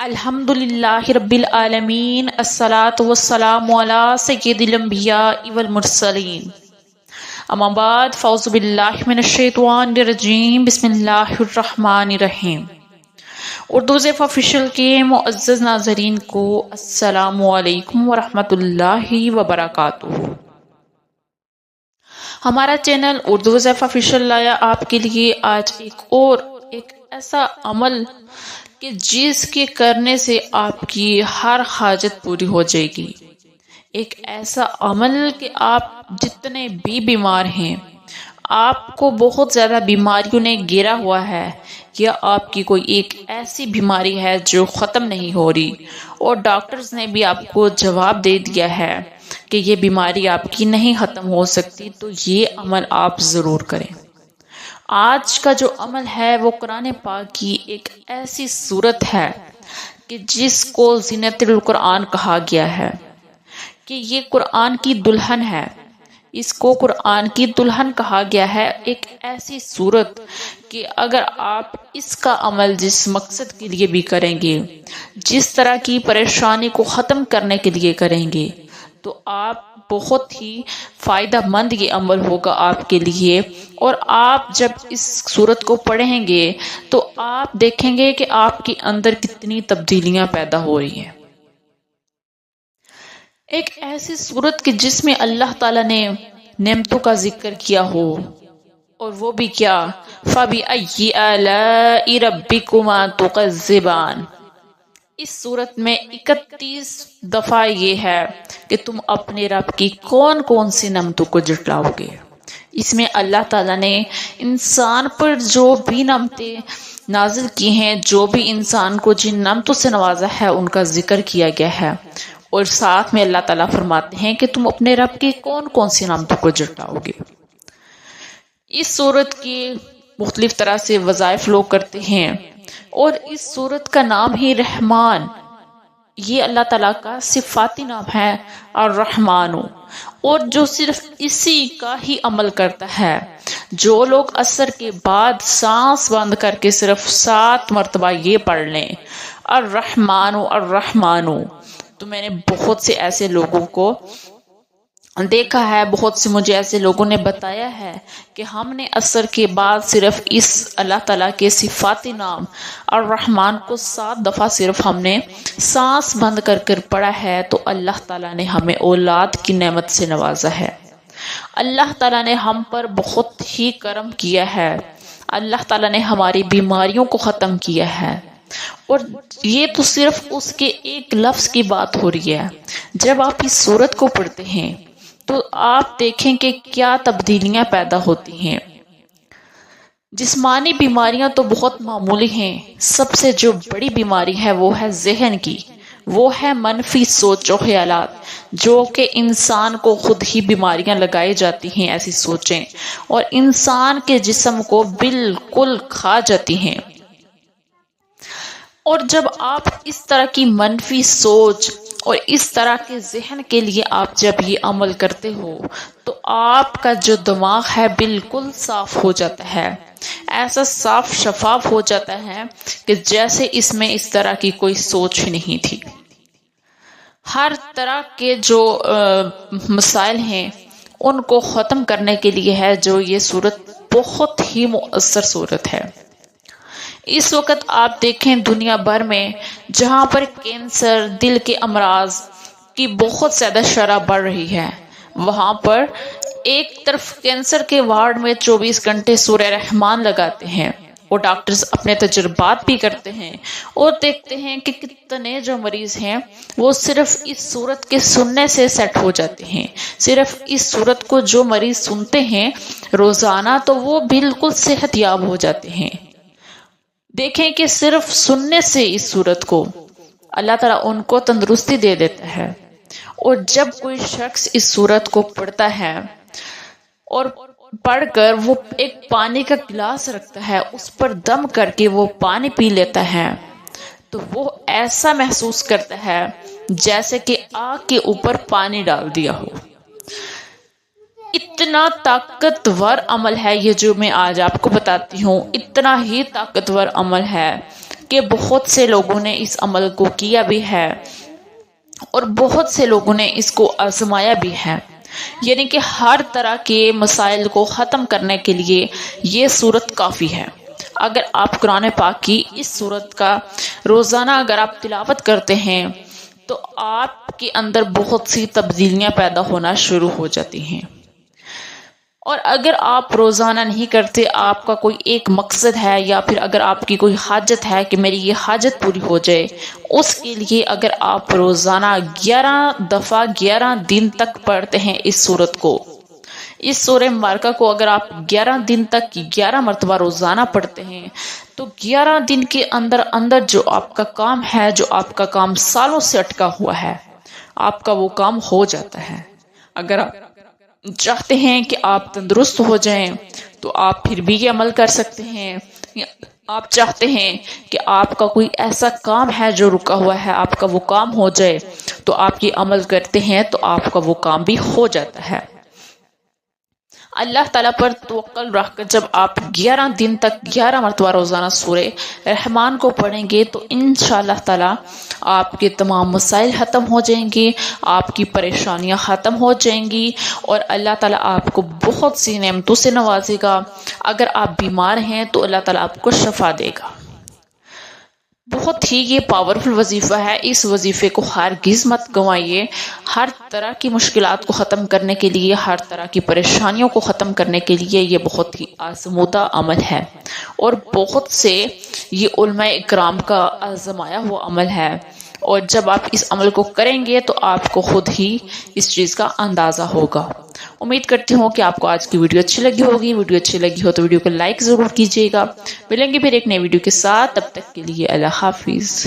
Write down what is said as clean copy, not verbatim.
الحمدللہ رب العالمین، الصلاۃ والسلام علی سید الانبیاء والمرسلین، اما بعد، فاعوذ باللہ من الشیطان الرجیم، بسم اللہ الرحمن الرحیم۔ اردو زیف آفیشل کے معزز ناظرین کو السلام علیکم ورحمۃ اللہ وبرکاتہ۔ ہمارا چینل اردو زیف آفیشل لایا آپ کے لیے آج ایک ایسا عمل کہ جس کے کرنے سے آپ کی ہر حاجت پوری ہو جائے گی۔ ایک ایسا عمل کہ آپ جتنے بھی بیمار ہیں، آپ کو بہت زیادہ بیماریوں نے گھیرا ہوا ہے، یا آپ کی کوئی ایک ایسی بیماری ہے جو ختم نہیں ہو رہی، اور ڈاکٹرز نے بھی آپ کو جواب دے دیا ہے کہ یہ بیماری آپ کی نہیں ختم ہو سکتی، تو یہ عمل آپ ضرور کریں۔ آج کا جو عمل ہے وہ قرآن پاک کی ایک ایسی صورت ہے کہ جس کو زینت القرآن کہا گیا ہے، کہ یہ قرآن کی دلہن ہے۔ اس کو قرآن کی دلہن کہا گیا ہے، ایک ایسی صورت کہ اگر آپ اس کا عمل جس مقصد کے لیے بھی کریں گے، جس طرح کی پریشانی کو ختم کرنے کے لیے کریں گے، تو آپ بہت ہی فائدہ مند یہ عمل ہوگا آپ کے لیے۔ اور آپ جب اس صورت کو پڑھیں گے تو آپ دیکھیں گے کہ آپ کے اندر کتنی تبدیلیاں پیدا ہو رہی ہیں۔ ایک ایسی صورت کہ جس میں اللہ تعالیٰ نے نعمتوں کا ذکر کیا ہو، اور وہ بھی کیا، فَبِأَيِّ آلَاءِ رَبِّكُمَا تُكَذِّبَانِ۔ اس صورت میں 31 دفعہ یہ ہے کہ تم اپنے رب کی کون کون سی نعمتوں کو جھٹلاؤ گے۔ اس میں اللہ تعالیٰ نے انسان پر جو بھی نعمتیں نازل کی ہیں، جو بھی انسان کو جن نعمتوں سے نوازا ہے، ان کا ذکر کیا گیا ہے، اور ساتھ میں اللہ تعالیٰ فرماتے ہیں کہ تم اپنے رب کی کون کون سی نعمتوں کو جھٹلاؤ گے۔ اس صورت کی مختلف طرح سے وظائف لوگ کرتے ہیں، اور اس صورت کا نام ہی رحمان، یہ اللہ تعالیٰ کا صفاتی نام ہے، الرحمن۔ اور جو صرف اسی کا ہی عمل کرتا ہے، جو لوگ عصر کے بعد سانس بند کر کے صرف 7 مرتبہ یہ پڑھ لیں، الرحمن الرحمن، تو میں نے بہت سے ایسے لوگوں کو دیکھا ہے، بہت سے مجھے ایسے لوگوں نے بتایا ہے کہ ہم نے عصر کے بعد صرف اس اللہ تعالیٰ کے صفاتی نام الرحمن کو 7 دفعہ صرف ہم نے سانس بند کر کر پڑھا ہے، تو اللہ تعالیٰ نے ہمیں اولاد کی نعمت سے نوازا ہے۔ اللہ تعالیٰ نے ہم پر بہت ہی کرم کیا ہے، اللہ تعالیٰ نے ہماری بیماریوں کو ختم کیا ہے۔ اور یہ تو صرف اس کے ایک لفظ کی بات ہو رہی ہے۔ جب آپ اس صورت کو پڑھتے ہیں تو آپ دیکھیں کہ کیا تبدیلیاں پیدا ہوتی ہیں۔ جسمانی بیماریاں تو بہت معمولی ہیں، سب سے جو بڑی بیماری ہے وہ ہے ذہن کی، وہ ہے منفی سوچ و خیالات، جو کہ انسان کو خود ہی بیماریاں لگائی جاتی ہیں، ایسی سوچیں، اور انسان کے جسم کو بالکل کھا جاتی ہیں۔ اور جب آپ اس طرح کی منفی سوچ اور اس طرح کے ذہن کے لیے آپ جب یہ عمل کرتے ہو، تو آپ کا جو دماغ ہے بالکل صاف ہو جاتا ہے، ایسا صاف شفاف ہو جاتا ہے کہ جیسے اس میں اس طرح کی کوئی سوچ ہی نہیں تھی۔ ہر طرح کے جو مسائل ہیں ان کو ختم کرنے کے لیے ہے جو یہ صورت بہت ہی مؤثر صورت ہے۔ اس وقت آپ دیکھیں دنیا بھر میں جہاں پر کینسر، دل کے امراض کی بہت زیادہ شرح بڑھ رہی ہے، وہاں پر ایک طرف کینسر کے وارڈ میں 24 گھنٹے سورہ رحمان لگاتے ہیں، اور ڈاکٹرز اپنے تجربات بھی کرتے ہیں، اور دیکھتے ہیں کہ کتنے جو مریض ہیں وہ صرف اس صورت کے سننے سے سیٹ ہو جاتے ہیں۔ صرف اس صورت کو جو مریض سنتے ہیں روزانہ، تو وہ بالکل صحت یاب ہو جاتے ہیں۔ دیکھیں کہ صرف سننے سے اس صورت کو اللہ تعالیٰ ان کو تندرستی دے دیتا ہے۔ اور جب کوئی شخص اس صورت کو پڑھتا ہے اور پڑھ کر وہ ایک پانی کا گلاس رکھتا ہے، اس پر دم کر کے وہ پانی پی لیتا ہے، تو وہ ایسا محسوس کرتا ہے جیسے کہ آگ کے اوپر پانی ڈال دیا ہو۔ اتنا طاقتور عمل ہے یہ جو میں آج آپ کو بتاتی ہوں، اتنا ہی طاقتور عمل ہے کہ بہت سے لوگوں نے اس عمل کو کیا بھی ہے اور بہت سے لوگوں نے اس کو آزمایا بھی ہے، یعنی کہ ہر طرح کے مسائل کو ختم کرنے کے لیے یہ سورت کافی ہے۔ اگر آپ قرآن پاک کی اس سورت کا روزانہ اگر آپ تلاوت کرتے ہیں تو آپ کے اندر بہت سی تبدیلیاں پیدا ہونا شروع ہو جاتی ہیں، اور اگر آپ روزانہ نہیں کرتے، آپ کا کوئی ایک مقصد ہے یا پھر اگر آپ کی کوئی حاجت ہے کہ میری یہ حاجت پوری ہو جائے، اس کے لیے اگر آپ روزانہ 11 دفعہ 11 دن تک پڑھتے ہیں اس سورت کو، اس سورہ مبارکہ کو اگر آپ 11 دن تک 11 مرتبہ روزانہ پڑھتے ہیں تو 11 دن کے اندر اندر جو آپ کا کام ہے، جو آپ کا کام سالوں سے اٹکا ہوا ہے، آپ کا وہ کام ہو جاتا ہے۔ اگر آپ چاہتے ہیں کہ آپ تندرست ہو جائیں تو آپ پھر بھی یہ عمل کر سکتے ہیں، یا آپ چاہتے ہیں کہ آپ کا کوئی ایسا کام ہے جو رکا ہوا ہے، آپ کا وہ کام ہو جائے تو آپ یہ عمل کرتے ہیں تو آپ کا وہ کام بھی ہو جاتا ہے۔ اللہ تعالیٰ پر توکل رکھ کر جب آپ 11 دن تک 11 مرتبہ روزانہ سورہ رحمان کو پڑھیں گے تو انشاءاللہ تعالیٰ آپ کے تمام مسائل ختم ہو جائیں گے، آپ کی پریشانیاں ختم ہو جائیں گی، اور اللہ تعالیٰ آپ کو بہت سی نعمتوں سے نوازے گا۔ اگر آپ بیمار ہیں تو اللہ تعالیٰ آپ کو شفا دے گا۔ بہت ہی یہ پاورفل وظیفہ ہے، اس وظیفے کو ہرگز مت گنوائیے۔ ہر طرح کی مشکلات کو ختم کرنے کے لیے، ہر طرح کی پریشانیوں کو ختم کرنے کے لیے یہ بہت ہی آزمودہ عمل ہے، اور بہت سے یہ علماء اکرام کا آزمایا ہوا عمل ہے، اور جب آپ اس عمل کو کریں گے تو آپ کو خود ہی اس چیز کا اندازہ ہوگا۔ امید کرتی ہوں کہ آپ کو آج کی ویڈیو اچھی لگی ہوگی۔ ویڈیو اچھی لگی ہو تو ویڈیو کو لائک ضرور کیجیے گا۔ ملیں گے پھر ایک نئی ویڈیو کے ساتھ، تب تک کے لیے اللہ حافظ۔